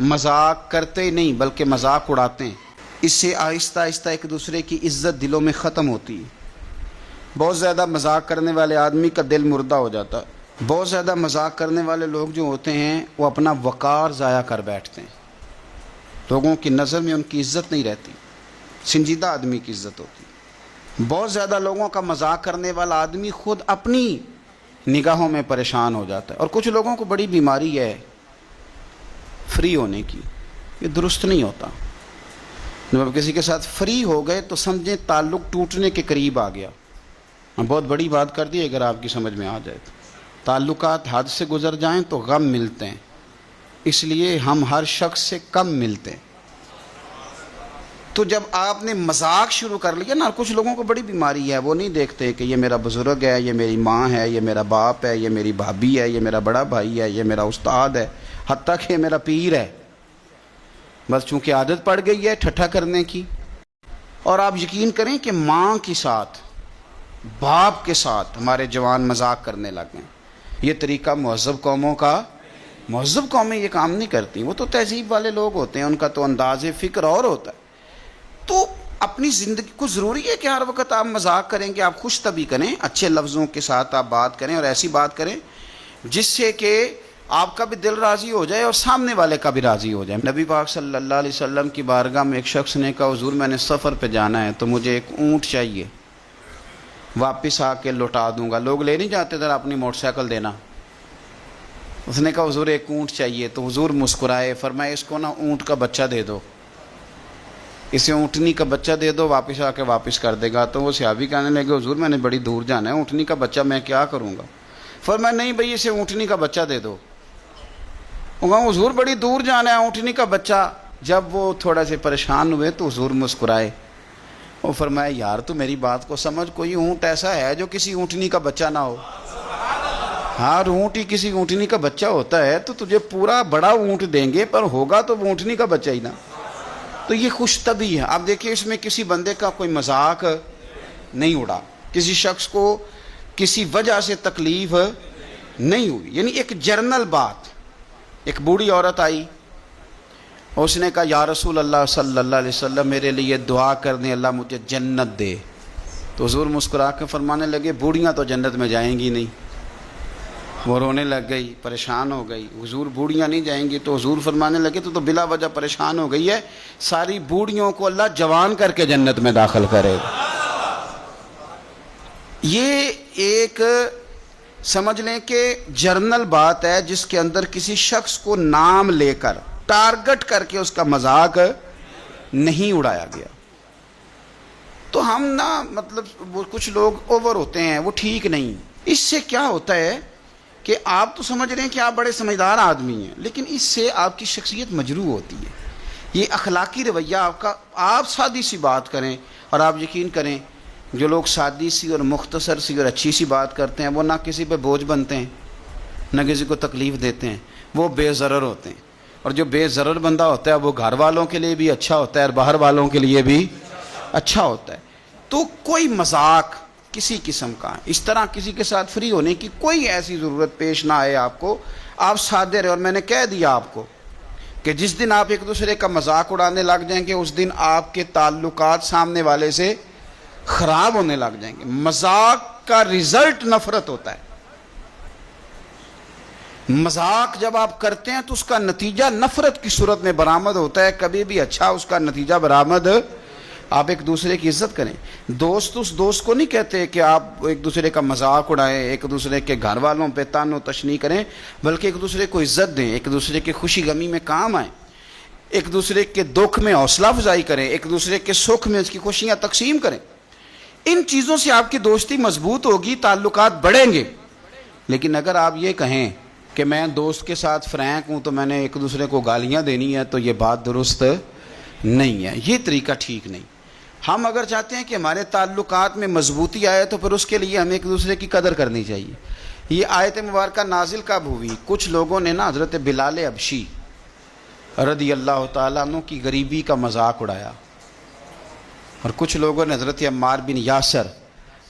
مذاق کرتے نہیں بلکہ مذاق اڑاتے ہیں، اس سے آہستہ آہستہ ایک دوسرے کی عزت دلوں میں ختم ہوتی ہے۔ بہت زیادہ مذاق کرنے والے آدمی کا دل مردہ ہو جاتا ہے۔ بہت زیادہ مذاق کرنے والے لوگ جو ہوتے ہیں وہ اپنا وقار ضائع کر بیٹھتے ہیں، لوگوں کی نظر میں ان کی عزت نہیں رہتی، سنجیدہ آدمی کی عزت ہوتی ہے۔ بہت زیادہ لوگوں کا مذاق کرنے والا آدمی خود اپنی نگاہوں میں پریشان ہو جاتا ہے۔ اور کچھ لوگوں کو بڑی بیماری ہے فری ہونے کی، یہ درست نہیں ہوتا۔ جب آپ کسی کے ساتھ فری ہو گئے تو سمجھیں تعلق ٹوٹنے کے قریب آ گیا۔ بہت بڑی بات کر دی اگر آپ کی سمجھ میں آ جائے تو، تعلقات حد سے گزر جائیں تو غم ملتے ہیں، اس لیے ہم ہر شخص سے کم ملتے ہیں۔ تو جب آپ نے مذاق شروع کر لیا نا، کچھ لوگوں کو بڑی بیماری ہے، وہ نہیں دیکھتے کہ یہ میرا بزرگ ہے، یہ میری ماں ہے، یہ میرا باپ ہے، یہ میری بھابھی ہے، یہ میرا بڑا بھائی ہے، یہ میرا استاد ہے، حتیٰ کہ یہ میرا پیر ہے۔ بس چونکہ عادت پڑ گئی ہے ٹھٹھا کرنے کی۔ اور آپ یقین کریں کہ ماں کے ساتھ، باپ کے ساتھ ہمارے جوان مذاق کرنے لگ گئے۔ یہ طریقہ مہذب قوموں کا، مہذب قومیں یہ کام نہیں کرتی، وہ تو تہذیب والے لوگ ہوتے ہیں، ان کا تو انداز فکر اور ہوتا ہے۔ تو اپنی زندگی کو ضروری ہے کہ ہر وقت آپ مذاق کریں کہ آپ خوش طبع کریں، اچھے لفظوں کے ساتھ آپ بات کریں اور ایسی بات کریں جس سے کہ آپ کا بھی دل راضی ہو جائے اور سامنے والے کا بھی راضی ہو جائے۔ نبی پاک صلی اللہ علیہ وسلم کی بارگاہ میں ایک شخص نے کہا حضور میں نے سفر پہ جانا ہے تو مجھے ایک اونٹ چاہیے، واپس آ کے لوٹا دوں گا۔ لوگ لے نہیں جاتے ذرا اپنی موٹر سائیکل دینا۔ اس نے کہا حضور ایک اونٹ چاہیے، تو حضور مسکرائے، فرمائے اس کو نا اونٹ کا بچہ دے دو، اسے اونٹنی کا بچہ دے دو، واپس آ کے واپس کر دے گا۔ تو وہ صحابی کہنے لگے حضور میں نے بڑی دور جانا ہے، اونٹنی کا بچہ میں کیا کروں گا؟ فرمایا نہیں بھائی اسے اونٹنی کا بچہ دے دو۔ وہ کہا حضور بڑی دور جانا ہے، اونٹنی کا بچہ۔ جب وہ تھوڑا سے پریشان ہوئے تو حضور مسکرائے، وہ فرمایا یار تو میری بات کو سمجھ، کوئی اونٹ ایسا ہے جو کسی اونٹنی کا بچہ نہ ہو؟ ہاں اونٹ ہی کسی اونٹنی کا بچہ ہوتا ہے تو تجھے پورا بڑا اونٹ دیں گے، پر ہوگا تو وہ اونٹنی کا بچہ ہی نا۔ تو یہ خوش طبعی ہے۔ آپ دیکھیں اس میں کسی بندے کا کوئی مذاق نہیں اڑا، کسی شخص کو کسی وجہ سے تکلیف نہیں ہوئی، یعنی ایک جرنل بات۔ ایک بوڑھی عورت آئی، اس نے کہا یا رسول اللہ صلی اللہ علیہ وسلم میرے لیے دعا کر دیں اللہ مجھے جنت دے۔ تو حضور مسکرا کے فرمانے لگے بوڑھیاں تو جنت میں جائیں گی نہیں۔ وہ رونے لگ گئی، پریشان ہو گئی، حضور بوڑھیاں نہیں جائیں گی؟ تو حضور فرمانے لگے تو بلا وجہ پریشان ہو گئی ہے، ساری بوڑھیوں کو اللہ جوان کر کے جنت میں داخل کرے گا۔ یہ ایک سمجھ لیں کہ جرنل بات ہے جس کے اندر کسی شخص کو نام لے کر ٹارگٹ کر کے اس کا مذاق نہیں اڑایا گیا۔ تو ہم نا مطلب وہ کچھ لوگ اوور ہوتے ہیں، وہ ٹھیک نہیں۔ اس سے کیا ہوتا ہے کہ آپ تو سمجھ رہے ہیں کہ آپ بڑے سمجھدار آدمی ہیں، لیکن اس سے آپ کی شخصیت مجروح ہوتی ہے۔ یہ اخلاقی رویہ آپ کا، آپ سادی سی بات کریں، اور آپ یقین کریں جو لوگ سادی سی اور مختصر سی اور اچھی سی بات کرتے ہیں وہ نہ کسی پہ بوجھ بنتے ہیں نہ کسی کو تکلیف دیتے ہیں، وہ بے ضرر ہوتے ہیں۔ اور جو بے ضرر بندہ ہوتا ہے وہ گھر والوں کے لیے بھی اچھا ہوتا ہے اور باہر والوں کے لیے بھی اچھا ہوتا ہے۔ تو کوئی مذاق کسی قسم کا اس طرح کسی کے ساتھ فری ہونے کی کوئی ایسی ضرورت پیش نہ آئے آپ کو، آپ سادے رہے۔ اور میں نے کہہ دیا آپ کو کہ جس دن آپ ایک دوسرے کا مذاق اڑانے لگ جائیں گے اس دن آپ کے تعلقات سامنے والے سے خراب ہونے لگ جائیں گے۔ مذاق کا رزلٹ نفرت ہوتا ہے۔ مذاق جب آپ کرتے ہیں تو اس کا نتیجہ نفرت کی صورت میں برآمد ہوتا ہے، کبھی بھی اچھا اس کا نتیجہ برآمد۔ آپ ایک دوسرے کی عزت کریں۔ دوست اس دوست کو نہیں کہتے کہ آپ ایک دوسرے کا مذاق اڑائیں، ایک دوسرے کے گھر والوں پہ تان و تشنیع کریں، بلکہ ایک دوسرے کو عزت دیں، ایک دوسرے کی خوشی غمی میں کام آئیں، ایک دوسرے کے دکھ میں حوصلہ افزائی کریں، ایک دوسرے کے سکھ میں اس کی خوشیاں تقسیم کریں۔ ان چیزوں سے آپ کی دوستی مضبوط ہوگی، تعلقات بڑھیں گے۔ لیکن اگر آپ یہ کہیں کہ میں دوست کے ساتھ فرینک ہوں تو میں نے ایک دوسرے کو گالیاں دینی ہے، تو یہ بات درست نہیں ہے، یہ طریقہ ٹھیک نہیں۔ ہم اگر چاہتے ہیں کہ ہمارے تعلقات میں مضبوطی آئے تو پھر اس کے لیے ہمیں ایک دوسرے کی قدر کرنی چاہیے۔ یہ آیت مبارکہ نازل کب ہوئی؟ کچھ لوگوں نے نا حضرت بلال حبشی رضی اللہ تعالیٰ عنہ کی غریبی کا مذاق اڑایا، اور کچھ لوگوں نے حضرت عمار بن یاسر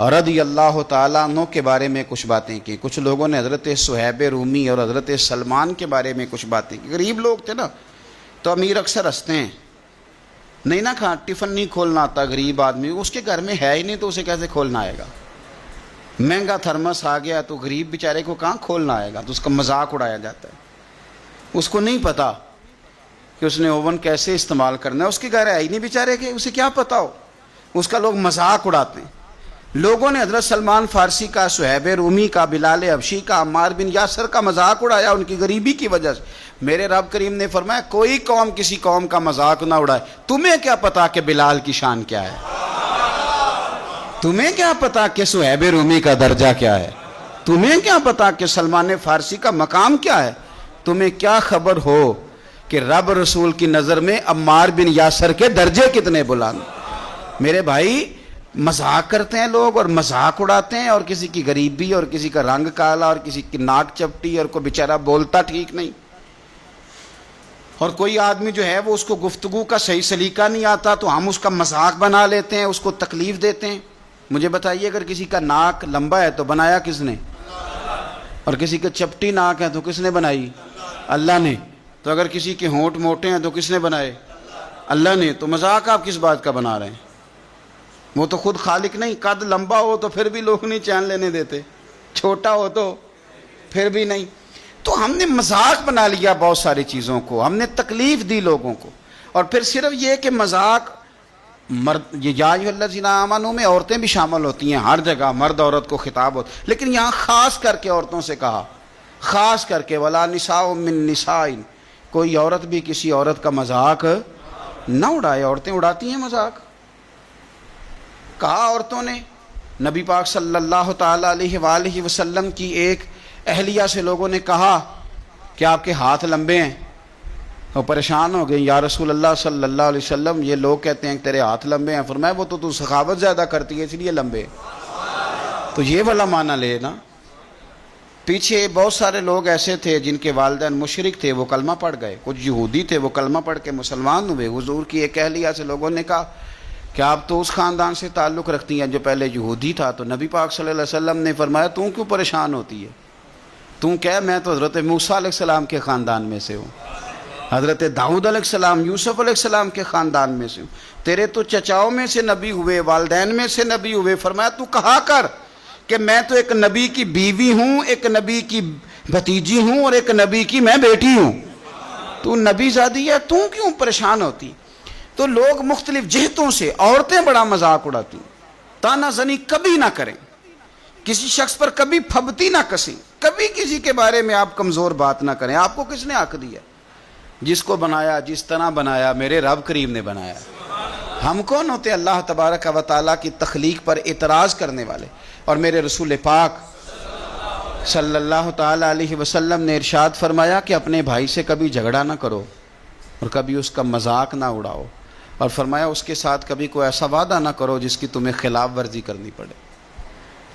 رضی اللہ تعالیٰ عنہ کے بارے میں کچھ باتیں کی، کچھ لوگوں نے حضرت صہیب رومی اور حضرت سلمان کے بارے میں کچھ باتیں کی۔ غریب لوگ تھے نا، تو امیر اکثر ہنستے ہیں، نہیں نا کھا ٹفن نہیں کھولنا آتا غریب آدمی، اس کے گھر میں ہے ہی نہیں تو اسے کیسے کھولنا آئے گا؟ مہنگا تھرمس آ گیا تو غریب بیچارے کو کہاں کھولنا آئے گا، تو اس کا مذاق اڑایا جاتا ہے۔ اس کو نہیں پتا کہ اس نے اوون کیسے استعمال کرنا ہے، اس کے گھر ہے ہی نہیں بیچارے کے، اسے کیا پتا ہو، اس کا لوگ مذاق اڑاتے ہیں۔ لوگوں نے حضرت سلمان فارسی کا، صہیب رومی کا، بلال حبشی کا، عمار بن یاسر کا مذاق اڑایا ان کی غریبی کی وجہ سے۔ میرے رب کریم نے فرمایا کوئی قوم کسی قوم کا مذاق نہ اڑائے۔ تمہیں کیا پتا کہ بلال کی شان کیا ہے؟ تمہیں کیا پتا کہ صہیب رومی کا درجہ کیا ہے؟ تمہیں کیا پتا کہ سلمان فارسی کا مقام کیا ہے؟ تمہیں کیا خبر ہو کہ رب رسول کی نظر میں عمار بن یاسر کے درجے کتنے بلند؟ میرے بھائی مذاق کرتے ہیں لوگ اور مذاق اڑاتے ہیں، اور کسی کی غریبی اور کسی کا رنگ کالا اور کسی کی ناک چپٹی اور کوئی بیچارہ بولتا ٹھیک نہیں، اور کوئی آدمی جو ہے وہ اس کو گفتگو کا صحیح سلیقہ نہیں آتا تو ہم اس کا مذاق بنا لیتے ہیں، اس کو تکلیف دیتے ہیں۔ مجھے بتائیے اگر کسی کا ناک لمبا ہے تو بنایا کس نے؟ اور کسی کا چپٹی ناک ہے تو کس نے بنائی؟ اللہ نے۔ تو اگر کسی کے ہونٹ موٹے ہیں تو کس نے بنائے؟ اللہ نے۔ تو مذاق آپ کس بات کا بنا رہے ہیں؟ وہ تو خود خالق نہیں۔ قد لمبا ہو تو پھر بھی لوگ نہیں چین لینے دیتے، چھوٹا ہو تو پھر بھی نہیں۔ تو ہم نے مذاق بنا لیا بہت ساری چیزوں کو، ہم نے تکلیف دی لوگوں کو۔ اور پھر صرف یہ کہ مذاق یہ یا ایھا الذین آمنوا میں عورتیں بھی شامل ہوتی ہیں، ہر جگہ مرد عورت کو خطاب ہوتا، لیکن یہاں خاص کر کے عورتوں سے کہا، خاص کر کے ولا نساء من نساء، کوئی عورت بھی کسی عورت کا مذاق نہ اڑائے۔ عورتیں اڑاتی ہیں مذاق۔ کہا عورتوں نے، نبی پاک صلی اللہ تعالی علیہ وآلہ وسلم کی ایک اہلیہ سے لوگوں نے کہا کہ آپ کے ہاتھ لمبے ہیں، وہ پریشان ہو گئے، یا رسول اللہ صلی اللہ علیہ وسلم یہ لوگ کہتے ہیں کہ تیرے ہاتھ لمبے ہیں۔ فرمایا وہ تو سخاوت زیادہ کرتی ہے اس لیے لمبے، تو یہ والا معنی لے نا۔ پیچھے بہت سارے لوگ ایسے تھے جن کے والدین مشرک تھے، وہ کلمہ پڑھ گئے، کچھ یہودی تھے وہ کلمہ پڑھ کے مسلمان ہوئے۔ حضور کی ایک اہلیہ سے لوگوں نے کہا کہ آپ تو اس خاندان سے تعلق رکھتی ہیں جو پہلے یہودی تھا، تو نبی پاک صلی اللہ علیہ وسلم نے فرمایا تم کیوں پریشان ہوتی ہے؟ تم کہہ میں تو حضرت موسیٰ علیہ السلام کے خاندان میں سے ہوں، حضرت داؤد علیہ السلام، یوسف علیہ السلام کے خاندان میں سے ہوں، تیرے تو چچاؤں میں سے نبی ہوئے، والدین میں سے نبی ہوئے۔ فرمایا تو کہا کر کہ میں تو ایک نبی کی بیوی ہوں، ایک نبی کی بھتیجی ہوں، اور ایک نبی کی میں بیٹی ہوں، تو نبی زادی ہے، تو کیوں پریشان ہوتی؟ تو لوگ مختلف جہتوں سے، عورتیں بڑا مذاق اڑاتی، تانا زنی کبھی نہ کریں، کسی شخص پر کبھی پھبتی نہ کسیں، کبھی کسی کے بارے میں آپ کمزور بات نہ کریں۔ آپ کو کس نے حق دیا؟ جس کو بنایا، جس طرح بنایا میرے رب کریم نے بنایا۔ ہم کون ہوتے اللہ تبارک و تعالیٰ کی تخلیق پر اعتراض کرنے والے؟ اور میرے رسول پاک صلی اللہ تعالی علیہ وسلم نے ارشاد فرمایا کہ اپنے بھائی سے کبھی جھگڑا نہ کرو اور کبھی اس کا مذاق نہ اڑاؤ، اور فرمایا اس کے ساتھ کبھی کوئی ایسا وعدہ نہ کرو جس کی تمہیں خلاف ورزی کرنی پڑے۔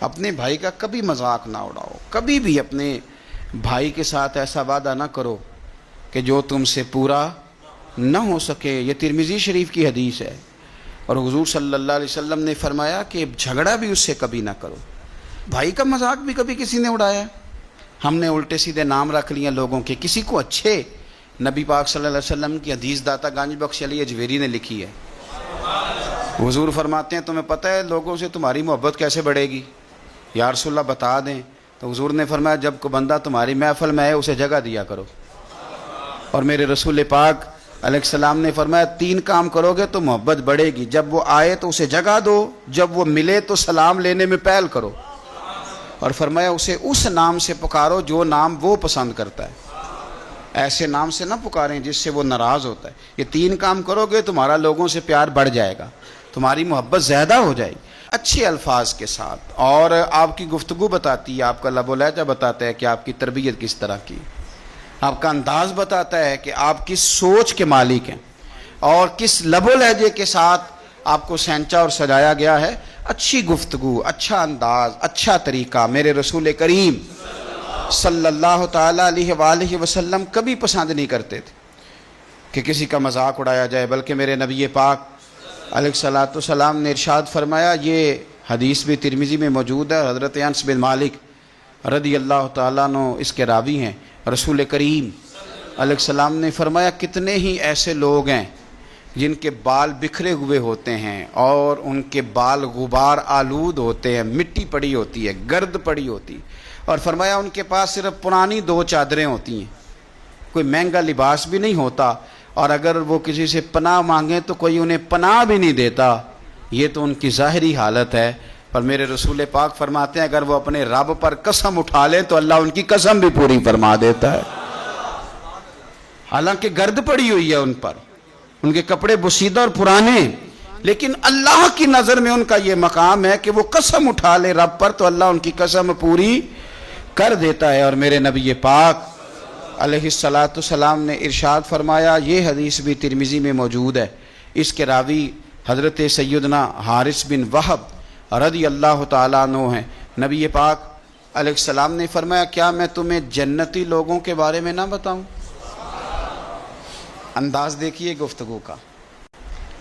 اپنے بھائی کا کبھی مذاق نہ اڑاؤ، کبھی بھی اپنے بھائی کے ساتھ ایسا وعدہ نہ کرو کہ جو تم سے پورا نہ ہو سکے۔ یہ ترمذی شریف کی حدیث ہے، اور حضور صلی اللہ علیہ وسلم نے فرمایا کہ جھگڑا بھی اس سے کبھی نہ کرو۔ بھائی کا مذاق بھی کبھی کسی نے اڑایا؟ ہم نے الٹے سیدھے نام رکھ لیے لوگوں کے، کسی کو اچھے۔ نبی پاک صلی اللہ علیہ وسلم کی حدیث داتا گنج بخش علی اجویری نے لکھی ہے، حضور فرماتے ہیں تمہیں پتہ ہے لوگوں سے تمہاری محبت کیسے بڑھے گی؟ یا رسول اللہ بتا دیں۔ تو حضور نے فرمایا جب کوئی بندہ تمہاری محفل میں ہے اسے جگہ دیا کرو۔ اور میرے رسول پاک علیہ السلام نے فرمایا 3 کام کرو گے تو محبت بڑھے گی، جب وہ آئے تو اسے جگہ دو، جب وہ ملے تو سلام لینے میں پہل کرو، اور فرمایا اسے اس نام سے پکارو جو نام وہ پسند کرتا ہے، ایسے نام سے نہ پکاریں جس سے وہ ناراض ہوتا ہے۔ یہ 3 کام کرو گے تمہارا لوگوں سے پیار بڑھ جائے گا، تمہاری محبت زیادہ ہو جائے گی، اچھے الفاظ کے ساتھ۔ اور آپ کی گفتگو بتاتی ہے، آپ کا لب و لہجہ بتاتا ہے کہ آپ کی تربیت کس طرح کی، آپ کا انداز بتاتا ہے کہ آپ کس سوچ کے مالک ہیں اور کس لب و لہجے کے ساتھ آپ کو سینچا اور سجایا گیا ہے۔ اچھی گفتگو، اچھا انداز، اچھا طریقہ میرے رسول کریم صلی اللہ تعالی علیہ وآلہ وسلم کبھی پسند نہیں کرتے تھے کہ کسی کا مذاق اڑایا جائے، بلکہ میرے نبی پاک علیہ الصلوۃ والسلام نے ارشاد فرمایا، یہ حدیث بھی ترمذی میں موجود ہے، حضرت انس بن مالک رضی اللہ تعالیٰ عنہ اس کے راوی ہیں، رسول کریم علیہ السلام نے فرمایا کتنے ہی ایسے لوگ ہیں جن کے بال بکھرے ہوئے ہوتے ہیں اور ان کے بال غبار آلود ہوتے ہیں، مٹی پڑی ہوتی ہے، گرد پڑی ہوتی، اور فرمایا ان کے پاس صرف پرانی 2 چادریں ہوتی ہیں، کوئی مہنگا لباس بھی نہیں ہوتا، اور اگر وہ کسی سے پناہ مانگیں تو کوئی انہیں پناہ بھی نہیں دیتا۔ یہ تو ان کی ظاہری حالت ہے، پر میرے رسول پاک فرماتے ہیں اگر وہ اپنے رب پر قسم اٹھا لیں تو اللہ ان کی قسم بھی پوری فرما دیتا ہے، حالانکہ گرد پڑی ہوئی ہے ان پر، ان کے کپڑے بسیدہ اور پرانے، لیکن اللہ کی نظر میں ان کا یہ مقام ہے کہ وہ قسم اٹھا لے رب پر تو اللہ ان کی قسم پوری کر دیتا ہے۔ اور میرے نبی پاک علیہ السلام نے ارشاد فرمایا، یہ حدیث بھی ترمذی میں موجود ہے، اس کے راوی حضرت سیدنا حارث بن وہب رضی اللہ تعالیٰ عنہ ہیں۔ نبی پاک علیہ السلام نے فرمایا کیا میں تمہیں جنتی لوگوں کے بارے میں نہ بتاؤں؟ انداز دیکھیے گفتگو کا،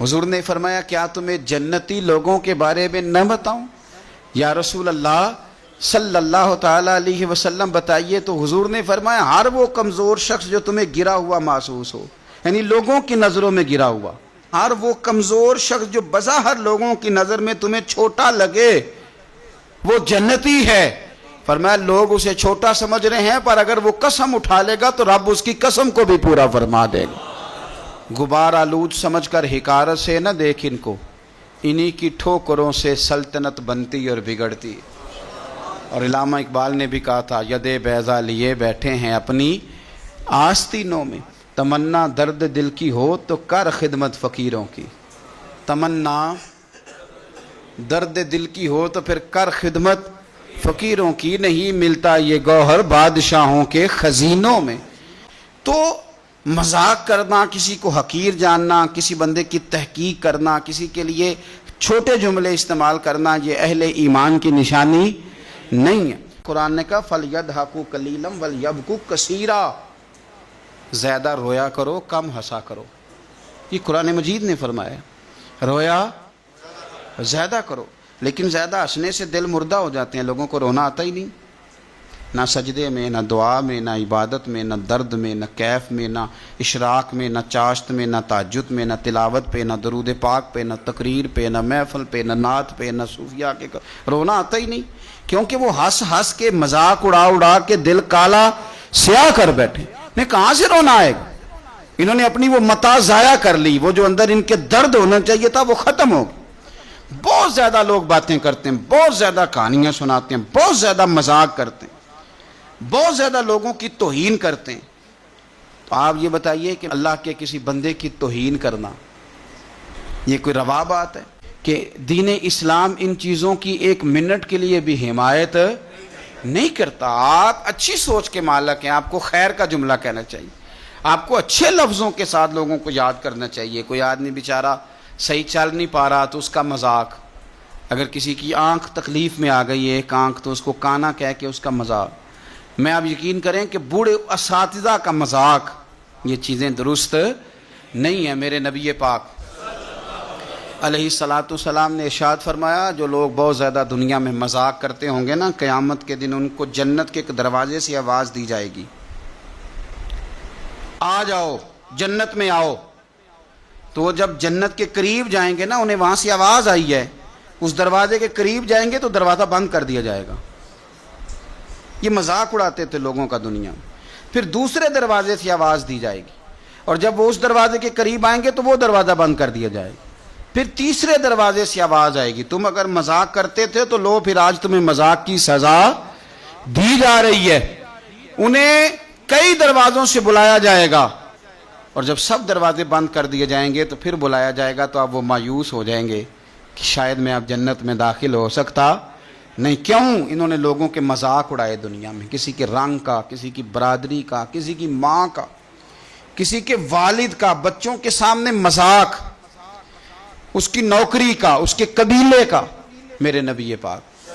حضور نے فرمایا کیا تمہیں جنتی لوگوں کے بارے میں نہ بتاؤں؟ یا رسول اللہ صلی اللہ تعالیٰ علیہ وسلم بتائیے، تو حضور نے فرمایا ہر وہ کمزور شخص جو تمہیں گرا ہوا محسوس ہو، یعنی لوگوں کی نظروں میں گرا ہوا، ہر وہ کمزور شخص جو بظاہر لوگوں کی نظر میں تمہیں چھوٹا لگے وہ جنتی ہے۔ فرمایا لوگ اسے چھوٹا سمجھ رہے ہیں، پر اگر وہ قسم اٹھا لے گا تو رب اس کی قسم کو بھی پورا فرما دے گا۔ غبار آلود سمجھ کر حقارت سے نہ دیکھ ان کو، انہی کی ٹھوکروں سے سلطنت بنتی اور بگڑتی۔ اور علامہ اقبال نے بھی کہا تھا یدِ بیضا لیے بیٹھے ہیں اپنی آستینوں میں، تمنا درد دل کی ہو تو کر خدمت فقیروں کی، تمنا درد دل کی ہو تو پھر کر خدمت فقیروں کی، نہیں ملتا یہ گوہر بادشاہوں کے خزینوں میں۔ تو مذاق کرنا، کسی کو حقیر جاننا، کسی بندے کی تحقیق کرنا، کسی کے لیے چھوٹے جملے استعمال کرنا، یہ اہل ایمان کی نشانی نہیں ہے۔ قرآن نے کہا فَلْيَضْحَكُوا قَلِيلًا وَلْيَبْكُوا كَثِيرًا، زیادہ رویا کرو کم ہنسا کرو، یہ قرآن مجید نے فرمایا، رویا زیادہ کرو، لیکن زیادہ ہنسنے سے دل مردہ ہو جاتے ہیں، لوگوں کو رونا آتا ہی نہیں، نہ سجدے میں، نہ دعا میں، نہ عبادت میں، نہ درد میں، نہ کیف میں، نہ اشراق میں، نہ چاشت میں، نہ تہجد میں، نہ تلاوت پہ، نہ درود پاک پہ، نہ تقریر پہ، نہ محفل پہ، نہ نعت پہ، نہ صوفیاء کے رونا آتا ہی نہیں، کیونکہ وہ ہنس ہنس کے مذاق اڑا اڑا کے دل کالا سیاہ کر بیٹھے، نے کہاں سے رونا آئے گا؟ انہوں نے اپنی وہ متاع ضائع کر لی، وہ جو اندر ان کے درد ہونا چاہیے تھا وہ ختم ہو گیا۔ بہت زیادہ لوگ باتیں کرتے ہیں، بہت زیادہ کہانیاں سناتے ہیں، بہت زیادہ مذاق کرتے ہیں، بہت زیادہ لوگوں کی توہین کرتے ہیں۔ تو آپ یہ بتائیے کہ اللہ کے کسی بندے کی توہین کرنا یہ کوئی روا بات ہے؟ کہ دین اسلام ان چیزوں کی 1 منٹ کے لیے بھی حمایت نہیں کرتا۔ آپ اچھی سوچ کے مالک ہیں، آپ کو خیر کا جملہ کہنا چاہیے، آپ کو اچھے لفظوں کے ساتھ لوگوں کو یاد کرنا چاہیے۔ کوئی آدمی بیچارہ صحیح چل نہیں پا رہا تو اس کا مذاق، اگر کسی کی آنکھ تکلیف میں آ گئی ہے، ایک آنکھ، تو اس کو کانا کہہ کے اس کا مذاق۔ میں آپ یقین کریں کہ بوڑھے اساتذہ کا مذاق، یہ چیزیں درست نہیں ہیں۔ میرے نبی پاک علیہ السلام نے ارشاد فرمایا جو لوگ بہت زیادہ دنیا میں مذاق کرتے ہوں گے نا، قیامت کے دن ان کو جنت کے ایک دروازے سے آواز دی جائے گی، آ جاؤ جنت میں آؤ۔ تو وہ جب جنت کے قریب جائیں گے نا، انہیں وہاں سے آواز آئی ہے، اس دروازے کے قریب جائیں گے تو دروازہ بند کر دیا جائے گا۔ یہ مذاق اڑاتے تھے لوگوں کا دنیا میں۔ پھر دوسرے دروازے سے آواز دی جائے گی، اور جب وہ اس دروازے کے قریب آئیں گے تو وہ دروازہ بند کر دیا جائے گا۔ پھر تیسرے دروازے سے آواز آئے گی، تم اگر مذاق کرتے تھے تو لو پھر آج تمہیں مذاق کی سزا دی جا رہی ہے۔ انہیں کئی دروازوں سے بلایا جائے گا، اور جب سب دروازے بند کر دیے جائیں گے تو پھر بلایا جائے گا، تو اب وہ مایوس ہو جائیں گے کہ شاید میں اب جنت میں داخل ہو سکتا نہیں۔ کیوں؟ انہوں نے لوگوں کے مذاق اڑائے دنیا میں، کسی کے رنگ کا، کسی کی برادری کا، کسی کی ماں کا، کسی کے والد کا، بچوں کے سامنے مذاق، اس کی نوکری کا، اس کے قبیلے کا۔ میرے نبی پاک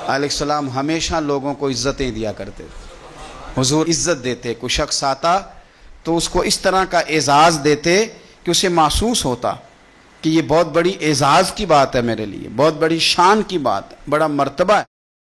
علیہ السلام ہمیشہ لوگوں کو عزتیں دیا کرتے تھے، حضور عزت دیتے، کوئی شخص آتا تو اس کو اس طرح کا اعزاز دیتے کہ اسے محسوس ہوتا کہ یہ بہت بڑی اعزاز کی بات ہے، میرے لیے بہت بڑی شان کی بات ہے، بڑا مرتبہ ہے۔